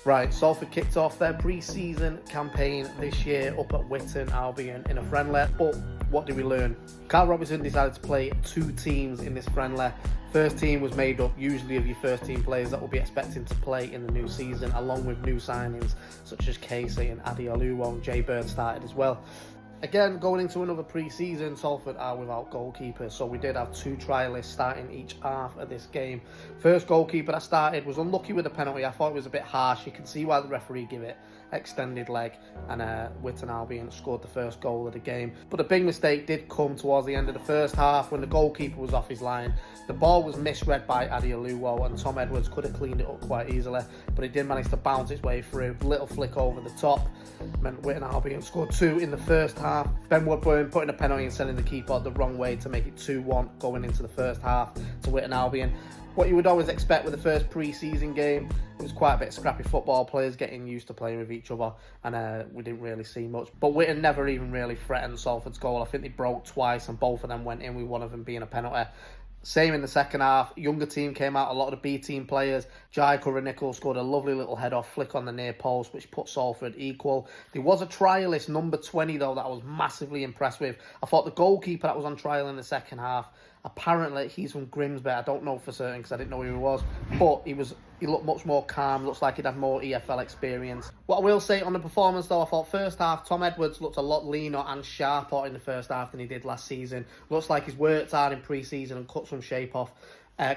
Right, Salford kicked off their pre-season campaign this year up at Witton Albion in a friendly, but what did we learn? Carl Robinson decided to play two teams in this friendly. First team was made up usually of your first team players that will be expecting to play in the new season, along with new signings such as Casey and Adi Oluwo, and Jay Bird started as well. Again, going into another pre-season, Salford are without goalkeepers, so we did have two trialists starting each half of this game. First goalkeeper that started was unlucky with the penalty. I thought it was a bit harsh. You can see why the referee gave it extended leg, and Witton Albion scored the first goal of the game. But a big mistake did come towards the end of the first half when the goalkeeper was off his line. The ball was misread by Adi Oluwo, and Tom Edwards could have cleaned it up quite easily, but he did manage to bounce its way through. Little flick over the top meant Witton Albion scored two in the first half. Ben Woodburn putting a penalty and sending the keeper the wrong way to make it 2-1 going into the first half to Witton Albion. What you would always expect with the first pre-season game, it was quite a bit of scrappy football, players getting used to playing with each other, and we didn't really see much. But Witton never even really threatened Salford's goal. I think they broke twice and both of them went in, with one of them being a penalty. Same in the second half. Younger team came out, a lot of the B team players. Jai Curran-Nichols scored a lovely little head-off flick on the near post, which put Salford equal. There was a trialist, number 20, though, that I was massively impressed with. I thought the goalkeeper that was on trial in the second half, apparently he's from Grimsby. I don't know for certain because I didn't know who he was, but he looked much more calm. Looks like he'd had more EFL experience. What I will say on the performance, though, I thought first half Tom Edwards looked a lot leaner and sharper in the first half than he did last season. Looks like he's worked hard in pre-season and cut some shape off.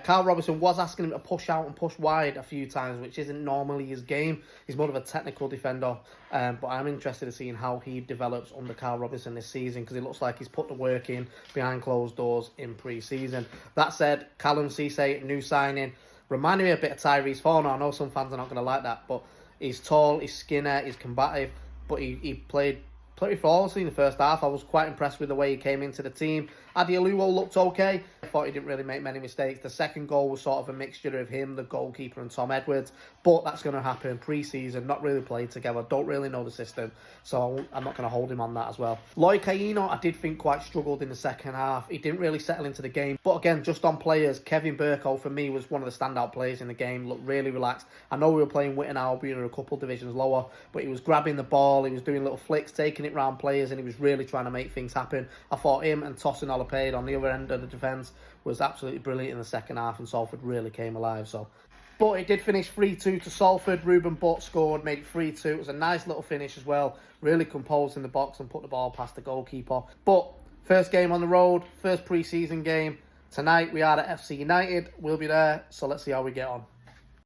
Carl Robinson was asking him to push out and push wide a few times, which isn't normally his game. He's more of a technical defender, but I'm interested in seeing how he develops under Carl Robinson this season, because it looks like he's put the work in behind closed doors in pre-season. That said, Callum Cisse, new signing, reminded me a bit of Tyrese Forner. I know some fans are not going to like that, but he's tall, he's skinny, he's combative, but he played pretty flawlessly in the first half. I was quite impressed with the way he came into the team. Adi Oluwo looked okay. I thought he didn't really make many mistakes. The second goal was sort of a mixture of him, the goalkeeper, and Tom Edwards. But that's going to happen pre-season, not really played together, don't really know the system. So I'm not going to hold him on that as well. Lloyd Caino, I did think quite struggled in the second half. He didn't really settle into the game. But again, just on players, Kevin Burko, for me, was one of the standout players in the game. Looked really relaxed. I know we were playing Witton Albion or a couple divisions lower, but he was grabbing the ball, he was doing little flicks, taking it round players, and he was really trying to make things happen. I thought him and Tosin Olopade on the other end of the defence was absolutely brilliant in the second half, and Salford really came alive. But it did finish 3-2 to Salford. Ruben Butt scored, made it 3-2. It was a nice little finish as well. Really composed in the box and put the ball past the goalkeeper. But first game on the road, first pre-season game. Tonight we are at FC United. We'll be there, so let's see how we get on.